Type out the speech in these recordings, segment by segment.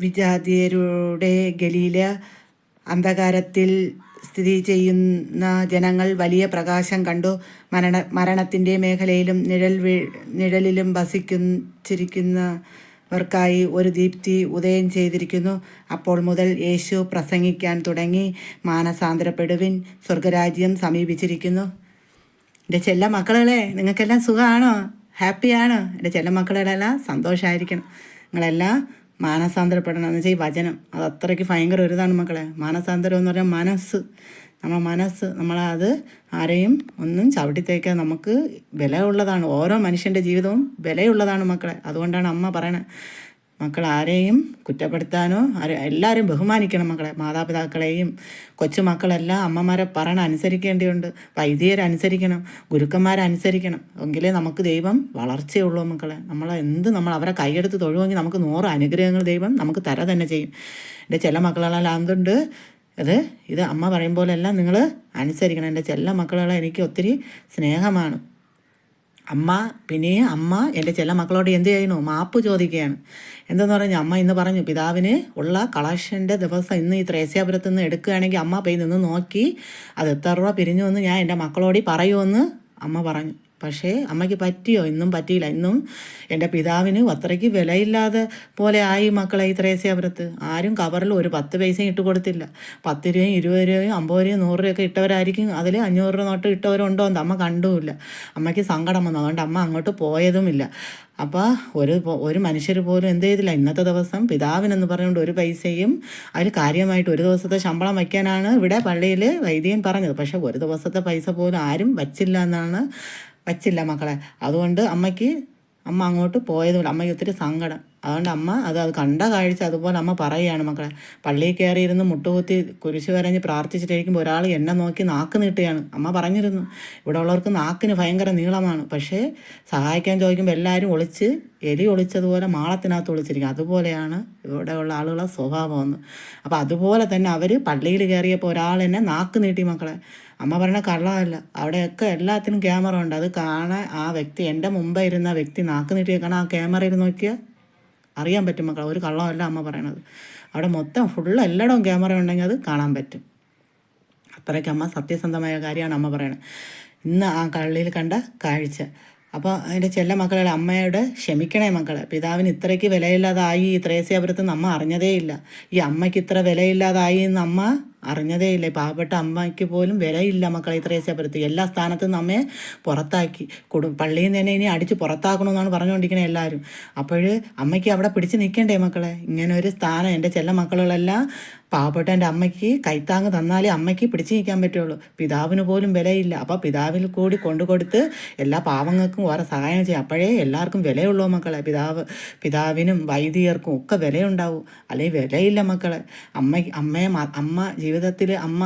വിജാതീയരുടെ ഗലീല അന്ധകാരത്തിൽ സ്ഥിതി ചെയ്യുന്ന ജനങ്ങൾ വലിയ പ്രകാശം കണ്ടു. മരണത്തിൻ്റെ മേഖലയിലും നിഴലിലും വസിച്ചിരിക്കുന്നവർക്കായി ഒരു ദീപ്തി ഉദയം ചെയ്തിരിക്കുന്നു. അപ്പോൾ മുതൽ യേശു പ്രസംഗിക്കാൻ തുടങ്ങി, മാനസാന്തരപ്പെടുവിൻ, സ്വർഗരാജ്യം സമീപിച്ചിരിക്കുന്നു. എൻ്റെ ചെല്ല മക്കളെ, നിങ്ങൾക്കെല്ലാം സുഖമാണോ? ഹാപ്പിയാണോ? എൻ്റെ ചെല്ല മക്കളെല്ലാം സന്തോഷമായിരിക്കണം. നിങ്ങളെല്ലാം മാനസാന്തരപ്പെടണം എന്ന് വെച്ചാൽ ഈ വചനം അത് അത്രയ്ക്ക് ഭയങ്കര ഒരിതാണ് മക്കളെ. മാനസാന്തരം എന്ന് പറഞ്ഞാൽ മനസ്സ് നമ്മളത് ആരെയും ഒന്നും ചവിട്ടിത്തേക്കാൻ നമുക്ക് വിലയുള്ളതാണ്. ഓരോ മനുഷ്യൻ്റെ ജീവിതവും വിലയുള്ളതാണ് മക്കളെ. അതുകൊണ്ടാണ് അമ്മ പറയണത്, മക്കൾ ആരെയും കുറ്റപ്പെടുത്താനോ എല്ലാവരും ബഹുമാനിക്കണം മക്കളെ. മാതാപിതാക്കളെയും കൊച്ചുമക്കളെല്ലാം അമ്മമാരെ പറയണ അനുസരിക്കേണ്ടിയുണ്ട്. വൈദികരനുസരിക്കണം, ഗുരുക്കന്മാരനുസരിക്കണം. എങ്കിലേ നമുക്ക് ദൈവം വളർച്ചയുള്ളൂ മക്കളെ. നമ്മൾ അവരെ കൈയെടുത്ത് തൊഴുവെങ്കിൽ നമുക്ക് 100 അനുഗ്രഹങ്ങൾ ദൈവം നമുക്ക് തര തന്നെ ചെയ്യും. എൻ്റെ ചില മക്കളെല്ലാം എന്തുണ്ട് ഇത് അമ്മ പറയും പോലെല്ലാം നിങ്ങൾ അനുസരിക്കണം. എൻ്റെ ചില മക്കളെല്ലാം എനിക്ക് ഒത്തിരി സ്നേഹമാണ്. അമ്മ എൻ്റെ ചില മക്കളോട് എന്ത് ചെയ്യുന്നു? മാപ്പ് ചോദിക്കുകയാണ്. എന്തെന്ന് പറഞ്ഞാൽ അമ്മ ഇന്ന് പറഞ്ഞു, പിതാവിന് ഉള്ള കളക്ഷൻ്റെ ദിവസം ഇന്ന് ഈ ത്രേസ്യാപുരത്ത് നിന്ന് എടുക്കുകയാണെങ്കിൽ അമ്മ പോയി നിന്ന് നോക്കി അത് എത്ര രൂപ പിരിഞ്ഞു എന്ന് ഞാൻ എൻ്റെ മക്കളോട് പറയുമെന്ന് അമ്മ പറഞ്ഞു. പക്ഷേ അമ്മയ്ക്ക് പറ്റിയോ? ഇന്നും പറ്റിയില്ല. ഇന്നും എൻ്റെ പിതാവിന് അത്രയ്ക്ക് വിലയില്ലാതെ പോലെ ആയി മക്കളെ ഈ ത്രേസ്യാപുരത്ത്. ആരും കവറിൽ ഒരു 10 പൈസയും ഇട്ട് കൊടുത്തില്ല. 10 രൂപയും 20 രൂപയും 50 രൂപയും 100 രൂപയൊക്കെ ഇട്ടവരായിരിക്കും. അതിൽ 500 രൂപ നോട്ട് ഇട്ടവരുണ്ടോ എന്ന് അമ്മ കണ്ടുമില്ല. അമ്മയ്ക്ക് സങ്കടം വന്നു. അതുകൊണ്ട് അമ്മ അങ്ങോട്ട് പോയതുമില്ല. അപ്പോൾ ഒരു മനുഷ്യർ പോലും എന്ത് ചെയ്തില്ല. ഇന്നത്തെ ദിവസം പിതാവിനെന്ന് പറഞ്ഞുകൊണ്ട് ഒരു പൈസയും അതിൽ കാര്യമായിട്ട് ഒരു ദിവസത്തെ ശമ്പളം വയ്ക്കാനാണ് ഇവിടെ പള്ളിയിൽ വൈദികൻ പറഞ്ഞത്. പക്ഷേ ഒരു ദിവസത്തെ പൈസ പോലും ആരും വച്ചില്ല മക്കളെ. അതുകൊണ്ട് അമ്മ അങ്ങോട്ട് പോയതുമില്ല. അമ്മയ്ക്ക് ഒത്തിരി സങ്കടം. അതുകൊണ്ട് അമ്മ അത് കണ്ട കാഴ്ച അതുപോലെ അമ്മ പറയുകയാണ് മക്കളെ. പള്ളിയിൽ കയറിയിരുന്ന് മുട്ടുകുത്തി കുരിശ് വരഞ്ഞ് പ്രാർത്ഥിച്ചിട്ടിരിക്കുമ്പോൾ ഒരാൾ എന്നെ നോക്കി നാക്ക് നീട്ടുകയാണ്. അമ്മ പറഞ്ഞിരുന്നു, ഇവിടെ ഉള്ളവർക്ക് നാക്കിന് ഭയങ്കര നീളമാണ്. പക്ഷേ സഹായിക്കാൻ ചോദിക്കുമ്പോൾ എല്ലാവരും എലി ഒളിച്ചതുപോലെ മാളത്തിനകത്ത് ഒളിച്ചിരിക്കും. അതുപോലെയാണ് ഇവിടെയുള്ള ആളുകളെ സ്വഭാവമെന്ന്. അപ്പോൾ അതുപോലെ തന്നെ അവർ പള്ളിയിൽ കയറിയപ്പോൾ ഒരാൾ എന്നെ നാക്ക് നീട്ടി മക്കളെ. അമ്മ പറഞ്ഞ കള്ളമല്ല. അവിടെയൊക്കെ എല്ലാത്തിനും ക്യാമറ ഉണ്ട്. അത് കാണാൻ ആ വ്യക്തി, എൻ്റെ മുമ്പേ ഇരുന്ന വ്യക്തി നാക്ക് നീട്ടിയ കാണാൻ ആ ക്യാമറയിൽ നോക്കിയാൽ അറിയാൻ പറ്റും മക്കളെ. ഒരു കള്ളമല്ല അമ്മ പറയണത്. അവിടെ മൊത്തം ഫുള്ള് എല്ലായിടവും ക്യാമറ ഉണ്ടെങ്കിൽ അത് കാണാൻ പറ്റും. അത്രയ്ക്ക് അമ്മ സത്യസന്ധമായ കാര്യമാണ് അമ്മ പറയണത്. ഇന്ന് ആ കള്ളിയിൽ കണ്ട കാഴ്ച. അപ്പോൾ അതിൻ്റെ ചെല്ല മക്കളെ, അമ്മയോട് ക്ഷമിക്കണേ മക്കളെ. പിതാവിന് ഇത്രയ്ക്ക് വിലയില്ലാതായി ഈ ത്രേസ്യാപുരത്ത് നിന്ന് അമ്മ അറിഞ്ഞതേ ഇല്ല. ഈ അമ്മയ്ക്ക് ഇത്ര വിലയില്ലാതായി എന്ന് അമ്മ അറിഞ്ഞതേ ഇല്ല. പാവപ്പെട്ട അമ്മയ്ക്ക് പോലും വിലയില്ല മക്കളെ ഈ ത്രേസ്യാപുരത്ത്. എല്ലാ സ്ഥാനത്തു നിന്ന് അമ്മയെ പുറത്താക്കി. പള്ളിയിൽ നിന്ന് തന്നെ ഇനി അടിച്ച് പുറത്താക്കണമെന്നാണ് പറഞ്ഞുകൊണ്ടിരിക്കുന്നത് എല്ലാവരും. അപ്പോൾ അമ്മയ്ക്ക് അവിടെ പിടിച്ച് നിൽക്കണ്ടേ മക്കളെ? ഇങ്ങനെ ഒരു സ്ഥാനം എൻ്റെ ചെല്ല മക്കളെല്ലാം പാവപ്പെട്ട എൻ്റെ അമ്മയ്ക്ക് കൈത്താങ്ങ് തന്നാലേ അമ്മയ്ക്ക് പിടിച്ചു നിൽക്കാൻ പറ്റുള്ളൂ. പിതാവിന് പോലും വിലയില്ല. അപ്പോൾ പിതാവിൽ കൂടി കൊണ്ടുകൊടുത്ത് എല്ലാ പാവങ്ങൾക്കും ഓരോ സഹായം ചെയ്യും. അപ്പോഴേ എല്ലാവർക്കും വിലയുള്ളൂ മക്കളെ. പിതാവിനും വൈദികർക്കും ഒക്കെ വിലയുണ്ടാവും. അല്ലെങ്കിൽ വിലയില്ല മക്കളെ. അമ്മ ജീവിതത്തിൽ അമ്മ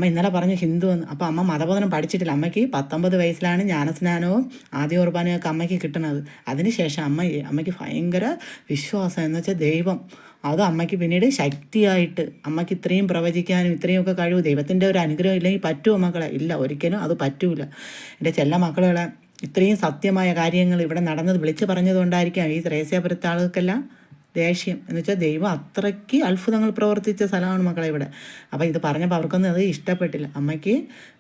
ഇന്നലെ പറഞ്ഞു ഹിന്ദു എന്ന്. അപ്പോൾ അമ്മ മതബോധനം പഠിച്ചിട്ടില്ല. അമ്മയ്ക്ക് 19 വയസ്സിലാണ് ജ്ഞാനസ്നാനവും ആദ്യ കുർബാനയും ഒക്കെ അമ്മയ്ക്ക് കിട്ടുന്നത്. അതിനുശേഷം അമ്മയ്ക്ക് ഭയങ്കര വിശ്വാസം എന്ന് വെച്ചാൽ ദൈവം. അത് അമ്മയ്ക്ക് പിന്നീട് ശക്തിയായിട്ട് അമ്മയ്ക്ക് ഇത്രയും പ്രവചിക്കാനും ഇത്രയുമൊക്കെ കഴിവ് ദൈവത്തിൻ്റെ ഒരു അനുഗ്രഹം ഇല്ലെങ്കിൽ പറ്റുമോ മക്കളെ? ഇല്ല, ഒരിക്കലും അത് പറ്റൂല. എൻ്റെ ചെല്ല മക്കളെ, ഇത്രയും സത്യമായ കാര്യങ്ങൾ ഇവിടെ നടന്നത് വിളിച്ചു പറഞ്ഞതുകൊണ്ടായിരിക്കാം ഈ ത്രേസ്യാപുരത്തെ ആളുകൾക്കെല്ലാം ദേഷ്യം. എന്ന് വെച്ചാൽ ദൈവം അത്രയ്ക്ക് അത്ഭുതങ്ങൾ പ്രവർത്തിച്ച സ്ഥലമാണ് മക്കളെ ഇവിടെ. അപ്പോൾ ഇത് പറഞ്ഞപ്പോൾ അവർക്കൊന്നും അത് ഇഷ്ടപ്പെട്ടില്ല. അമ്മയ്ക്ക്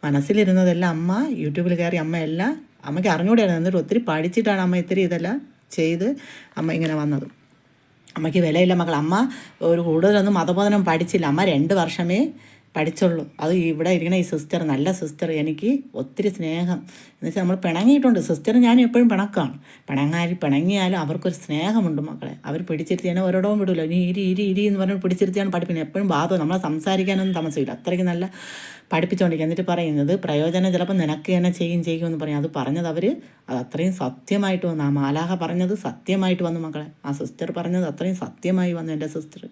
മനസ്സിലിരുന്നതെല്ലാം അമ്മ യൂട്യൂബിൽ കയറി അമ്മയ്ക്ക് അറിഞ്ഞുകൂടെയായിരുന്നു. എന്നിട്ട് ഒത്തിരി പഠിച്ചിട്ടാണ് അമ്മ ഇത്തിരി ഇതെല്ലാം ചെയ്ത് അമ്മ ഇങ്ങനെ വന്നത്. അമ്മയ്ക്ക് വിലയില്ല മക്കൾ. അമ്മ ഒരു കൂടുതലൊന്നും മതബോധനം പഠിച്ചില്ല. അമ്മ 2 വർഷമേ പഠിച്ചുള്ളൂ. അത് ഇവിടെ ഇരിക്കുന്ന ഈ സിസ്റ്റർ, നല്ല സിസ്റ്റർ, എനിക്ക് ഒത്തിരി സ്നേഹം. എന്നുവെച്ചാൽ നമ്മൾ പിണങ്ങിയിട്ടുണ്ട്. സിസ്റ്റർ ഞാനും എപ്പോഴും പിണക്കാണ്. പിണങ്ങിയാലും അവർക്കൊരു സ്നേഹമുണ്ട് മക്കളെ. അവർ പിടിച്ചിരുത്തിയാണ് ഓരോടവും വിടില്ല. ഇനി ഇരി എന്ന് പറഞ്ഞ് പിടിച്ചിരുത്തിയാണ് പഠിപ്പിക്കുന്നത്. എപ്പോഴും ബാധോ നമ്മളെ സംസാരിക്കാനൊന്നും താമസമില്ല. അത്രയ്ക്ക് നല്ല പഠിപ്പിച്ചുകൊണ്ടിരിക്കുക. എന്നിട്ട് പറയുന്നത് പ്രയോജനം ചിലപ്പോൾ നിനക്ക് തന്നെ ചെയ്യുമെന്ന് പറയും. അത് പറഞ്ഞത് അത് അത്രയും സത്യമായിട്ട് വന്നു. ആ മാലാഹ പറഞ്ഞത് സത്യമായിട്ട് വന്നു മക്കളെ. ആ സിസ്റ്റർ പറഞ്ഞത് അത്രയും സത്യമായി വന്നു എൻ്റെ സിസ്റ്റർ.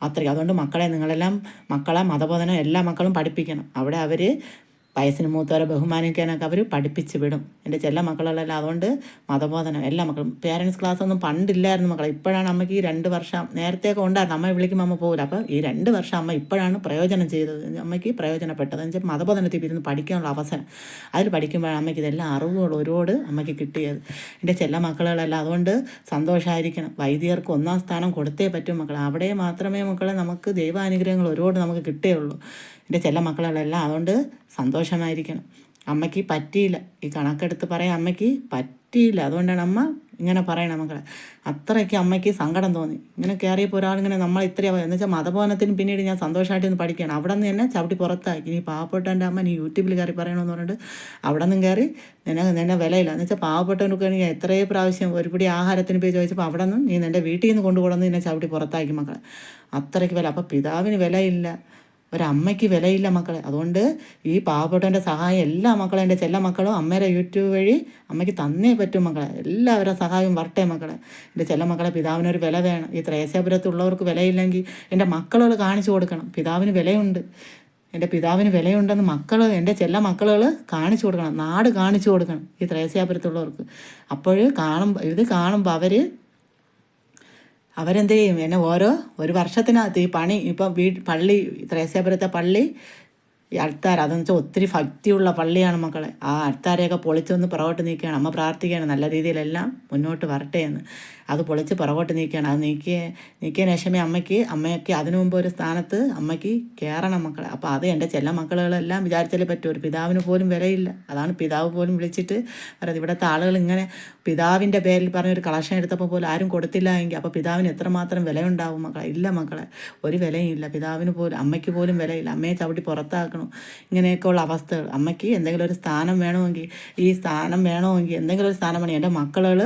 അത്രയും. അതുകൊണ്ട് മക്കളെ, നിങ്ങളെല്ലാം മക്കളെ മതബോധനം എല്ലാ മക്കളും പഠിപ്പിക്കണം. അവിടെ അവർ വയസ്സിന് മൂത്തവരെ ബഹുമാനിക്കാനൊക്കെ അവർ പഠിപ്പിച്ച് വിടും. എൻ്റെ ചെല്ല മക്കളെല്ലാം അതുകൊണ്ട് മതബോധനം എല്ലാ മക്കളും. പേരൻസ് ക്ലാസ് ഒന്നും പണ്ടില്ലായിരുന്നു മക്കളെ. ഇപ്പോഴാണ് അമ്മയ്ക്ക് ഈ 2 വർഷം, നേരത്തെയൊക്കെ ഉണ്ടായിരുന്നു, അമ്മ വിളിക്കുമ്പോൾ അമ്മ പോകില്ല. അപ്പോൾ ഈ 2 വർഷം അമ്മ ഇപ്പോഴാണ് പ്രയോജനം ചെയ്തത്, അമ്മയ്ക്ക് പ്രയോജനപ്പെട്ടത്. എന്ന് വെച്ചാൽ മതബോധനത്തിൽ ഇരുന്ന് പഠിക്കാനുള്ള അവസരം, അതിൽ പഠിക്കുമ്പോഴാണ് അമ്മയ്ക്ക് ഇതെല്ലാം അറിവുകൾ ഒരുപാട് അമ്മയ്ക്ക് കിട്ടിയത്. എൻ്റെ ചെല്ല മക്കളെല്ലാം അതുകൊണ്ട് സന്തോഷമായിരിക്കണം. വൈദികർക്ക് 1-ാം സ്ഥാനം കൊടുത്തേ പറ്റും മക്കളെ. അവിടെ മാത്രമേ മക്കളെ നമുക്ക് ദൈവാനുഗ്രഹങ്ങൾ ഒരുപാട് നമുക്ക് കിട്ടുകയുള്ളൂ. എൻ്റെ ചെല്ല മക്കളെല്ലാം അതുകൊണ്ട് സന്തോഷമായിരിക്കണം. അമ്മയ്ക്ക് പറ്റിയില്ല, ഈ കണക്കെടുത്ത് പറയാൻ അമ്മയ്ക്ക് പറ്റിയില്ല. അതുകൊണ്ടാണ് അമ്മ ഇങ്ങനെ പറയണം മക്കളെ. അത്രയ്ക്ക് അമ്മയ്ക്ക് സങ്കടം തോന്നി. ഇങ്ങനെ കയറിയപ്പോൾ ഒരാളിങ്ങനെ നമ്മൾ ഇത്രയും എന്ന് വെച്ചാൽ മതബോധനത്തിന് പിന്നീട് ഞാൻ സന്തോഷമായിട്ട് നിന്ന് പഠിക്കുകയാണ്. അവിടെ നിന്ന് തന്നെ ചവിട്ടി പുറത്താക്കി. നീ പാവപ്പെട്ടവൻ്റെ അമ്മ, നീ യൂട്യൂബിൽ കയറി പറയണമെന്ന് പറഞ്ഞിട്ട് അവിടെ നിന്നും കയറി നിന്നെ വിലയില്ല. എന്ന് വെച്ചാൽ പാവപ്പെട്ടവനൊക്കെ എനിക്ക് എത്രയും പ്രാവശ്യം ഒരു പിടി ആഹാരത്തിന് പോയി ചോദിച്ചപ്പോൾ അവിടെ നിന്ന് നീ നിൻ്റെ വീട്ടിൽ നിന്ന് കൊണ്ടുപോകുന്നത് നിന്നെ ചവിട്ടി പുറത്താക്കി മക്കളെ. അത്രയ്ക്ക് വില. അപ്പോൾ പിതാവിന് വിലയില്ല, ഒരമ്മയ്ക്ക് വിലയില്ല മക്കളെ. അതുകൊണ്ട് ഈ പാവപ്പെട്ടവൻ്റെ സഹായം എല്ലാ മക്കളും, എൻ്റെ ചെല്ല മക്കളും അമ്മയുടെ യൂട്യൂബ് വഴി അമ്മയ്ക്ക് തന്നേ പറ്റും മക്കളെ. എല്ലാവരുടെ സഹായവും വരട്ടെ മക്കളെ. എൻ്റെ ചെല്ല മക്കളെ, പിതാവിനൊരു വില വേണം. ഈ ത്രേസ്യാപുരത്തുള്ളവർക്ക് വിലയില്ലെങ്കിൽ എൻ്റെ മക്കളുകൾ കാണിച്ചു കൊടുക്കണം, പിതാവിന് വിലയുണ്ട്. എൻ്റെ പിതാവിന് വിലയുണ്ടെന്ന് എൻ്റെ ചെല്ല മക്കളുകൾ കാണിച്ചു കൊടുക്കണം, നാട് കാണിച്ചു കൊടുക്കണം ഈ ത്രേസ്യാപുരത്തുള്ളവർക്ക്. അപ്പോൾ ഇത് കാണുമ്പോൾ അവരെന്ത് ചെയ്യും, എന്നെ ഒരു വർഷത്തിനകത്ത് ഈ പണി ഇപ്പം പള്ളി, ത്രേസ്യാപുരത്തെ പള്ളി, ഈ അൾത്താര, അതെന്ന് വെച്ചാൽ ഒത്തിരി ഭക്തിയുള്ള പള്ളിയാണ് മക്കളെ. ആ അൾത്താരയൊക്കെ പൊളിച്ചൊന്ന് പുറകോട്ട് നീക്കുകയാണ്. അമ്മ പ്രാർത്ഥിക്കുകയാണ് നല്ല രീതിയിലെല്ലാം മുന്നോട്ട് വരട്ടെ എന്ന്. അത് പൊളിച്ച് പുറകോട്ട് നീക്കുകയാണ്. അത് നീക്കിയ ശേഷമേ അമ്മയ്ക്ക് അതിനു മുമ്പ് ഒരു സ്ഥാനത്ത് അമ്മയ്ക്ക് കയറണം മക്കളെ. അപ്പോൾ അത് എൻ്റെ ചെല്ല മക്കളുകളെല്ലാം വിചാരിച്ചാലേ പറ്റൂ. ഒരു പിതാവിന് പോലും വിലയില്ല. അതാണ് പിതാവ് പോലും വിളിച്ചിട്ട് പറയുന്നത്. ഇവിടുത്തെ ആളുകൾ ഇങ്ങനെ പിതാവിൻ്റെ പേരിൽ പറഞ്ഞൊരു കളക്ഷൻ എടുത്തപ്പോൾ പോലും ആരും കൊടുത്തില്ല എങ്കിൽ അപ്പോൾ പിതാവിന് എത്രമാത്രം വിലയുണ്ടാവും മക്കളെ? ഇല്ല മക്കളെ, ഒരു വിലയും ഇല്ല. പിതാവിന് പോലും, അമ്മയ്ക്ക് പോലും വിലയില്ല. അമ്മയെ ചവിട്ടി പുറത്താക്കണം. ഇങ്ങനെയൊക്കെയുള്ള അവസ്ഥകൾ. അമ്മയ്ക്ക് എന്തെങ്കിലും ഒരു സ്ഥാനം വേണമെങ്കിൽ, എന്തെങ്കിലും ഒരു സ്ഥാനം വേണമെങ്കിൽ എൻ്റെ മക്കളുകൾ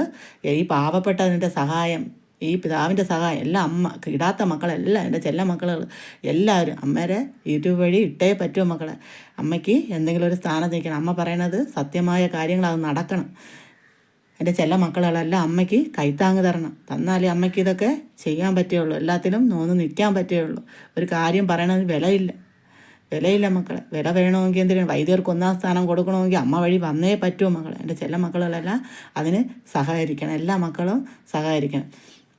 ഈ പാവപ്പെട്ടതിൻ്റെ സഹായം, ഈ പിതാവിൻ്റെ സഹായം എല്ലാം അമ്മ ഇടാത്ത മക്കളെല്ലാം, എൻ്റെ ചെല്ല മക്കളുകൾ എല്ലാവരും അമ്മേരെ യൂട്യൂബ് വഴി ഇട്ടേ പറ്റുമോ മക്കളെ. അമ്മയ്ക്ക് എന്തെങ്കിലും ഒരു സ്ഥാനം നിൽക്കണം. അമ്മ പറയണത് സത്യമായ കാര്യങ്ങൾ, അത് നടക്കണം. എൻ്റെ ചെല്ല മക്കളെല്ലാം അമ്മയ്ക്ക് കൈത്താങ്ങ് തരണം. തന്നാലേ അമ്മയ്ക്ക് ഇതൊക്കെ ചെയ്യാൻ പറ്റുകയുള്ളൂ, എല്ലാത്തിനും നിൽക്കാൻ പറ്റുകയുള്ളൂ. ഒരു കാര്യം പറയണത് വിലയില്ല മക്കളെ. വില വേണമെങ്കിൽ എന്തിനാണ് വൈദ്യർക്ക് 1-ാം സ്ഥാനം കൊടുക്കണമെങ്കിൽ അമ്മ വഴി വന്നേ പറ്റുമോ മക്കളെ. എൻ്റെ ചെല്ല മക്കളെല്ലാം അതിന് സഹകരിക്കണം. എല്ലാ മക്കളും സഹകരിക്കണം.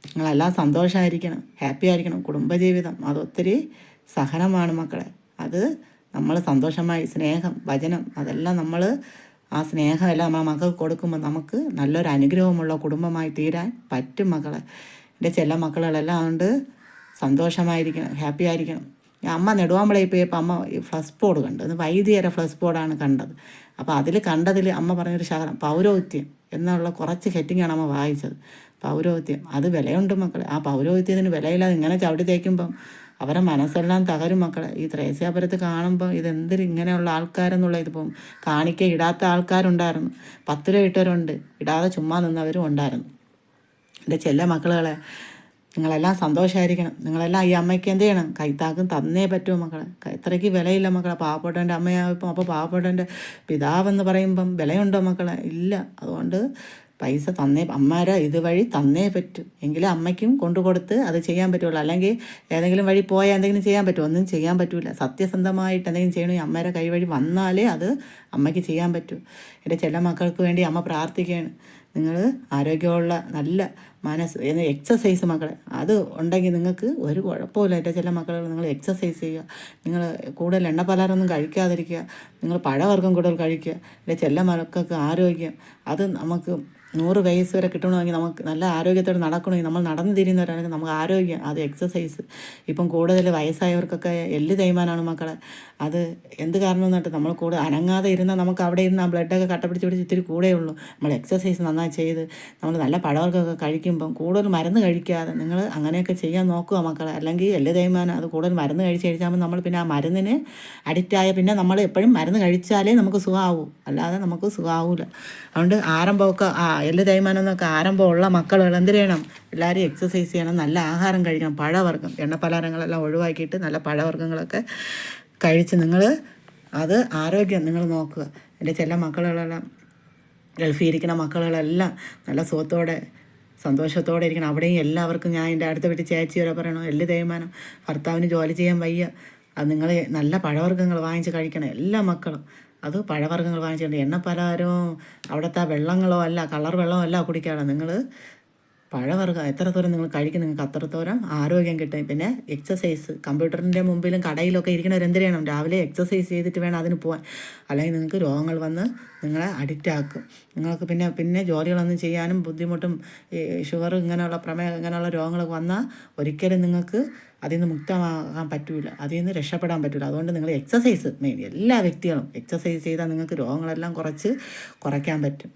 നിങ്ങളെല്ലാം സന്തോഷമായിരിക്കണം, ഹാപ്പി ആയിരിക്കണം. കുടുംബജീവിതം അതൊത്തിരി സഹനമാണ് മക്കളെ. അത് നമ്മൾ സന്തോഷമായി, സ്നേഹം, വചനം, അതെല്ലാം നമ്മൾ ആ സ്നേഹമെല്ലാം ആ മക്കൾക്ക് കൊടുക്കുമ്പോൾ നമുക്ക് നല്ലൊരു അനുഗ്രഹമുള്ള കുടുംബമായി തീരാൻ പറ്റും മക്കളെ. എൻ്റെ ചെല്ല മക്കളെല്ലാം അതുകൊണ്ട് സന്തോഷമായിരിക്കണം, ഹാപ്പി ആയിരിക്കണം. അമ്മ നെടുവാമ്പളയിൽ പോയപ്പോൾ അമ്മ ഫ്ലസ് ബോർഡ് കണ്ടു. അത് വൈദികരെ ഫ്ലസ് ബോർഡാണ് കണ്ടത്. അപ്പോൾ അതിൽ കണ്ടതിൽ അമ്മ പറഞ്ഞൊരു ശകലം പൗരോഹിത്യം എന്നുള്ള കുറച്ച് ഹെഡിങ്ങാണ് അമ്മ വായിച്ചത്. പൗരോഹിത്യം, അത് വിലയുണ്ട് മക്കളെ. ആ പൗരോഹിത്യത്തിന് വിലയില്ലാതെ ഇങ്ങനെ ചവിട്ടി തേക്കുമ്പം അവരെ മനസ്സെല്ലാം തകരും മക്കളെ. ഈ ത്രേസ്യാപുരത്ത് കാണുമ്പോൾ ഇതെന്തൊരു ഇങ്ങനെയുള്ള ആൾക്കാരെന്നുള്ള ഇതിപ്പം കാണിക്ക ഇടാത്ത ആൾക്കാരുണ്ടായിരുന്നു, 10 രൂപ ഇട്ടവരുണ്ട്, ഇടാതെ ചുമ്മാ നിന്നവരും ഉണ്ടായിരുന്നു. എൻ്റെ ചെല്ല മക്കളുകളെ, നിങ്ങളെല്ലാം സന്തോഷമായിരിക്കണം. നിങ്ങളെല്ലാം ഈ അമ്മയ്ക്ക് എന്ത് ചെയ്യണം, കൈത്താക്കും തന്നേ പറ്റുമോ മക്കളെ. ഇത്രയ്ക്ക് വിലയില്ല മക്കളെ. പാവപ്പെട്ടവൻ്റെ അമ്മയായപ്പം, അപ്പോൾ പാവപ്പെട്ടവൻ്റെ പിതാവെന്ന് പറയുമ്പം വിലയുണ്ടോ മക്കളെ? ഇല്ല. അതുകൊണ്ട് പൈസ തന്നേ, അമ്മമാരെ ഇതുവഴി തന്നേ പറ്റൂ. എങ്കിലും അമ്മയ്ക്കും കൊണ്ടുകൊടുത്ത് അത് ചെയ്യാൻ പറ്റുള്ളൂ. അല്ലെങ്കിൽ ഏതെങ്കിലും വഴി പോയാൽ എന്തെങ്കിലും ചെയ്യാൻ പറ്റുമോ? ഒന്നും ചെയ്യാൻ പറ്റില്ല. സത്യസന്ധമായിട്ട് എന്തെങ്കിലും ചെയ്യണമെങ്കിൽ അമ്മയുടെ കൈ വഴി വന്നാലേ അത് അമ്മയ്ക്ക് ചെയ്യാൻ പറ്റൂ. എൻ്റെ ചെല്ല മക്കൾക്ക് വേണ്ടി അമ്മ പ്രാർത്ഥിക്കുകയാണ്. നിങ്ങൾ ആരോഗ്യമുള്ള നല്ല എക്സസൈസ് മക്കളെ, അത് ഉണ്ടെങ്കിൽ നിങ്ങൾക്ക് ഒരു കുഴപ്പമില്ല. എൻ്റെ ചില മക്കൾ നിങ്ങൾ എക്സസൈസ് ചെയ്യുക. നിങ്ങൾ കൂടുതൽ എണ്ണ പലഹാരമൊന്നും കഴിക്കാതിരിക്കുക. നിങ്ങൾ പഴവർഗ്ഗം കൂടുതൽ കഴിക്കുക. എൻ്റെ ചെല്ല മക്കൾക്ക് ആരോഗ്യം, അത് നമുക്ക് 100 വയസ്സ് വരെ കിട്ടണമെങ്കിൽ, നമുക്ക് നല്ല ആരോഗ്യത്തോടെ നടക്കണമെങ്കിൽ, നമ്മൾ നടന്നു തിരിയുന്നവരാണെങ്കിൽ നമുക്ക് ആരോഗ്യം, അത് എക്സസൈസ്. ഇപ്പം കൂടുതൽ വയസ്സായവർക്കൊക്കെ എല്ല് തേയ്മാനാണ് മക്കളെ. അത് എന്ത് കാരണം എന്നിട്ട് നമ്മൾ കൂടുതൽ അനങ്ങാതെ ഇരുന്നാൽ നമുക്ക് അവിടെ ഇരുന്ന് ആ ബ്ലഡൊക്കെ കട്ട പിടിച്ച് ഇത്തിരി കൂടെയുള്ളൂ. നമ്മൾ എക്സസൈസ് നന്നായി ചെയ്ത് നമ്മൾ നല്ല പഴവർഗ്ഗമൊക്കെ കഴിക്കുമ്പം കൂടുതൽ മരുന്ന് കഴിക്കാതെ നിങ്ങൾ അങ്ങനെയൊക്കെ ചെയ്യാൻ നോക്കുക മക്കളെ. അല്ലെങ്കിൽ എല്ല് തേയ്മാനം, അത് കൂടുതൽ മരുന്ന് കഴിച്ചാകുമ്പോൾ നമ്മൾ പിന്നെ ആ മരുന്നിന് അഡിക്റ്റായ പിന്നെ നമ്മൾ എപ്പോഴും മരുന്ന് കഴിച്ചാലേ നമുക്ക് സുഖമാവൂ, അല്ലാതെ നമുക്ക് സുഖമാവില്ല. അതുകൊണ്ട് ആരംഭമൊക്കെ എല്ല് തേയ്മാനം എന്നൊക്കെ ആരംഭമുള്ള മക്കൾ എന്ത് ചെയ്യണം, എല്ലാവരും എക്സസൈസ് ചെയ്യണം, നല്ല ആഹാരം കഴിക്കണം, പഴവർഗ്ഗം, എണ്ണ പലഹാരങ്ങളെല്ലാം ഒഴിവാക്കിയിട്ട് നല്ല പഴവർഗ്ഗങ്ങളൊക്കെ കഴിച്ച് നിങ്ങൾ അത് ആരോഗ്യം നിങ്ങൾ നോക്കുക. എൻ്റെ ചില മക്കളുകളെല്ലാം ഗൾഫിൽ ഇരിക്കുന്ന മക്കളുകളെല്ലാം നല്ല സുഖത്തോടെ സന്തോഷത്തോടെ ഇരിക്കണം. അവിടെയും എല്ലാവർക്കും ഞാൻ എൻ്റെ അടുത്ത വീട്ടിൽ ചേച്ചി വരെ പറയണം, എല്ല് തേയ്മാനം, ഭർത്താവിന് ജോലി ചെയ്യാൻ വയ്യ, അത് നിങ്ങൾ നല്ല പഴവർഗ്ഗങ്ങൾ വാങ്ങിച്ച് കഴിക്കണം എല്ലാ മക്കളും. അത് പഴവർഗ്ഗങ്ങൾ വാങ്ങിച്ചിട്ടുണ്ട്. എണ്ണ പലഹാരവും അവിടുത്തെ വെള്ളങ്ങളോ അല്ല, കളർ വെള്ളമോ അല്ല കുടിക്കാതെ നിങ്ങൾ പഴവർഗ്ഗം എത്രത്തോരം നിങ്ങൾ കഴിക്കും, നിങ്ങൾക്ക് അത്രത്തോരം ആരോഗ്യം കിട്ടും. പിന്നെ എക്സസൈസ്, കമ്പ്യൂട്ടറിൻ്റെ മുമ്പിലും കടയിലൊക്കെ ഇരിക്കുന്നവർ എന്ത് ചെയ്യണം, രാവിലെ എക്സസൈസ് ചെയ്തിട്ട് വേണം അതിന് പോകാൻ. അല്ലെങ്കിൽ നിങ്ങൾക്ക് രോഗങ്ങൾ വന്ന് നിങ്ങളെ അഡിക്റ്റ് ആക്കും. നിങ്ങൾക്ക് പിന്നെ ജോലികളൊന്നും ചെയ്യാനും ബുദ്ധിമുട്ടും, ഈ ഷുഗർ ഇങ്ങനെയുള്ള പ്രമേഹം ഇങ്ങനെയുള്ള രോഗങ്ങളൊക്കെ വന്നാൽ ഒരിക്കലും നിങ്ങൾക്ക് അതിൽ നിന്ന് മുക്തമാകാൻ പറ്റില്ല, അതിൽ നിന്ന് രക്ഷപ്പെടാൻ പറ്റില്ല. അതുകൊണ്ട് നിങ്ങൾ എക്സസൈസ് മെയിൻ, എല്ലാ വ്യക്തികളും എക്സസൈസ് ചെയ്താൽ നിങ്ങൾക്ക് രോഗങ്ങളെല്ലാം കുറയ്ക്കാൻ പറ്റും.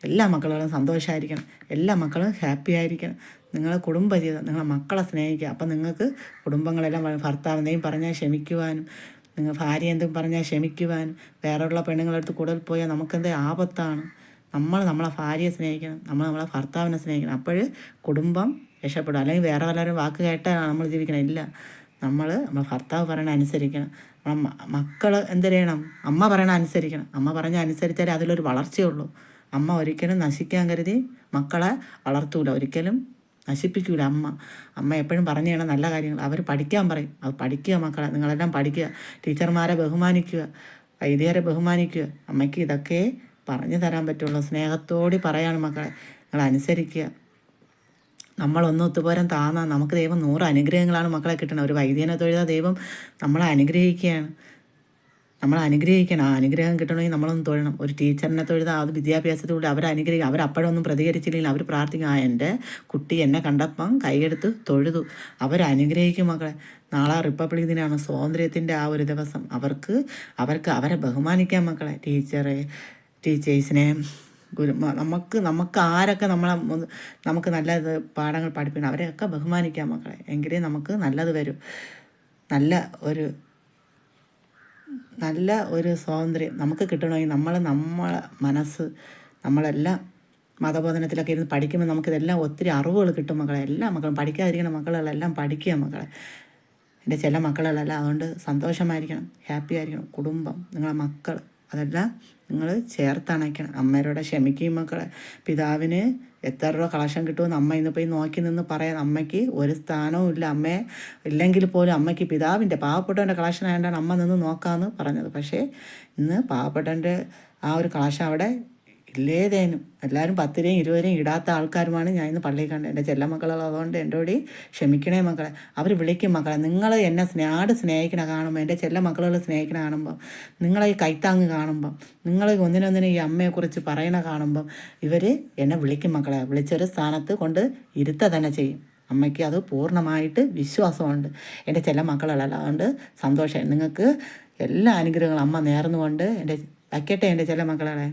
എല്ലാ മക്കളും സന്തോഷമായിരിക്കണം, എല്ലാ മക്കളും ഹാപ്പി ആയിരിക്കണം. നിങ്ങൾ കുടുംബജീവിതം, നിങ്ങളെ മക്കളെ സ്നേഹിക്കുക. അപ്പം നിങ്ങൾക്ക് കുടുംബങ്ങളെല്ലാം ഭർത്താവ് എന്തെങ്കിലും പറഞ്ഞാൽ ക്ഷമിക്കുവാനും, നിങ്ങൾ ഭാര്യ എന്തെങ്കിലും പറഞ്ഞാൽ ക്ഷമിക്കുവാനും, വേറെയുള്ള പെണ്ണുങ്ങളടുത്ത് കൂടുതൽ പോയാൽ നമുക്കെന്ത് ആപത്താണ്. നമ്മളെ ഭാര്യയെ സ്നേഹിക്കണം, നമ്മളെ ഭർത്താവിനെ സ്നേഹിക്കണം. അപ്പോൾ കുടുംബം രക്ഷപ്പെടും. അല്ലെങ്കിൽ വേറെ വല്ലവരും വാക്ക് കേട്ടാൽ നമ്മൾ ജീവിക്കണം. ഇല്ല, നമ്മളെ ഭർത്താവ് പറയണ അനുസരിക്കണം. മക്കൾ എന്ത് ചെയ്യണം, അമ്മ പറയണ അനുസരിക്കണം. അമ്മ പറഞ്ഞ അനുസരിച്ചാലേ അതിലൊരു വളർച്ചയുള്ളൂ. അമ്മ ഒരിക്കലും നശിക്കാൻ കരുതി മക്കളെ വളർത്തൂല, ഒരിക്കലും നശിപ്പിക്കൂല. അമ്മ എപ്പോഴും പറഞ്ഞു തരണം നല്ല കാര്യങ്ങൾ. അവർ പഠിക്കാൻ പറയും, അത് പഠിക്കുക മക്കളെ, നിങ്ങളെല്ലാം പഠിക്കുക. ടീച്ചർമാരെ ബഹുമാനിക്കുക, വൈദ്യരെ ബഹുമാനിക്കുക. അമ്മയ്ക്ക് ഇതൊക്കെ പറഞ്ഞു തരാൻ പറ്റുള്ളൂ. സ്നേഹത്തോടെ പറയാണ് മക്കളെ, നിങ്ങൾ അനുസരിക്കുക. നമ്മളൊന്നൊത്തുപോരാൻ താന്നാൽ നമുക്ക് ദൈവം 100 അനുഗ്രഹങ്ങളാണ് മക്കളെ കിട്ടണം. ഒരു വൈദ്യനെ തൊഴുതാൽ ദൈവം നമ്മളെ അനുഗ്രഹിക്കുകയാണ്. നമ്മൾ അനുഗ്രഹിക്കണം. ആ അനുഗ്രഹം കിട്ടണമെങ്കിൽ നമ്മളൊന്ന് തൊഴണം. ഒരു ടീച്ചറിനെ തൊഴുതാൽ അത് വിദ്യാഭ്യാസത്തിലൂടെ അവരനുഗ്രഹിക്കും. അവരപ്പോഴൊന്നും പ്രതികരിച്ചില്ലെങ്കിൽ അവർ പ്രാർത്ഥിക്കും, എൻ്റെ കുട്ടി എന്നെ കണ്ടപ്പം കൈയെടുത്ത് തൊഴുതു. അവരനുഗ്രഹിക്കും മക്കളെ. നാളെ റിപ്പബ്ലിക് ദിനമാണ്, സ്വാതന്ത്ര്യത്തിൻ്റെ ആ ഒരു ദിവസം. അവർക്ക് അവരെ ബഹുമാനിക്കാൻ മക്കളെ. ടീച്ചേഴ്സിനെ, നമുക്ക് ആരൊക്കെ നമുക്ക് നല്ല പാഠങ്ങൾ പഠിപ്പിക്കണം, അവരെയൊക്കെ ബഹുമാനിക്കാം മക്കളെ. എങ്കിലേ നമുക്ക് നല്ലത് വരും. നല്ല ഒരു സ്വാതന്ത്ര്യം നമുക്ക് കിട്ടണമെങ്കിൽ നമ്മളെ മനസ്സ്, നമ്മളെല്ലാം മതബോധനത്തിലൊക്കെ ഇരുന്ന് പഠിക്കുമ്പോൾ നമുക്കിതെല്ലാം ഒത്തിരി അറിവുകൾ കിട്ടും മക്കളെ. എല്ലാ മക്കളും പഠിക്കാതിരിക്കുന്ന മക്കളെല്ലാം പഠിക്കുക മക്കളെ. എൻ്റെ ചില മക്കളെല്ലാം അതുകൊണ്ട് സന്തോഷമായിരിക്കണം, ഹാപ്പി ആയിരിക്കണം. കുടുംബം, നിങ്ങളെ മക്കൾ, അതെല്ലാം നിങ്ങൾ ചേർത്തണയ്ക്കണം. അമ്മയോടെ ക്ഷമിക്കുകയും മക്കളെ. പിതാവിന് എത്ര രൂപ കളക്ഷൻ കിട്ടുമെന്ന് അമ്മ ഇന്ന് പോയി നോക്കി നിന്ന് പറയാൻ. അമ്മയ്ക്ക് ഒരു സ്ഥാനവും ഇല്ല. അമ്മയെ ഇല്ലെങ്കിൽ പോലും അമ്മയ്ക്ക് പിതാവിൻ്റെ പാവപ്പെട്ടവൻ്റെ കളക്ഷൻ ആയതുകൊണ്ടാണ് അമ്മ നിന്ന് നോക്കാമെന്ന് പറഞ്ഞത്. പക്ഷേ ഇന്ന് പാവപ്പെട്ടവൻ്റെ ആ ഒരു കളക്ഷൻ അവിടെ ഇല്ലേതേനും. എല്ലാവരും 10 രൂപയും 20 രൂപയും ഇടാത്ത ആൾക്കാരുമാണ് ഞാൻ ഇന്ന് പള്ളിയിൽ കണ്ടത്. എൻ്റെ ചെല്ല മക്കളുള്ളതുകൊണ്ട് എൻ്റെ കൂടി ക്ഷമിക്കണേ മക്കളെ. അവർ വിളിക്കും മക്കളെ, നിങ്ങൾ എന്നെ സ്നേഹിക്കണ കാണുമ്പോൾ, എൻ്റെ ചെല്ല മക്കളുകൾ സ്നേഹിക്കണ കാണുമ്പം, നിങ്ങളെ ഈ കൈത്താങ്ങ് കാണുമ്പം, നിങ്ങൾ ഒന്നിനൊന്നിനും ഈ അമ്മയെക്കുറിച്ച് പറയണ കാണുമ്പം ഇവർ എന്നെ വിളിക്കും മക്കളെ. വിളിച്ചൊരു സ്ഥാനത്ത് കൊണ്ട് ഇരുത്ത തന്നെ ചെയ്യും. അമ്മയ്ക്ക് അത് പൂർണ്ണമായിട്ട് വിശ്വാസമുണ്ട്, എൻ്റെ ചെല്ല മക്കളുള്ള. അതുകൊണ്ട് സന്തോഷം. നിങ്ങൾക്ക് എല്ലാ അനുഗ്രഹങ്ങളും അമ്മ നേർന്നുകൊണ്ട് വയ്ക്കട്ടെ എൻ്റെ ചെല്ല മക്കളെ.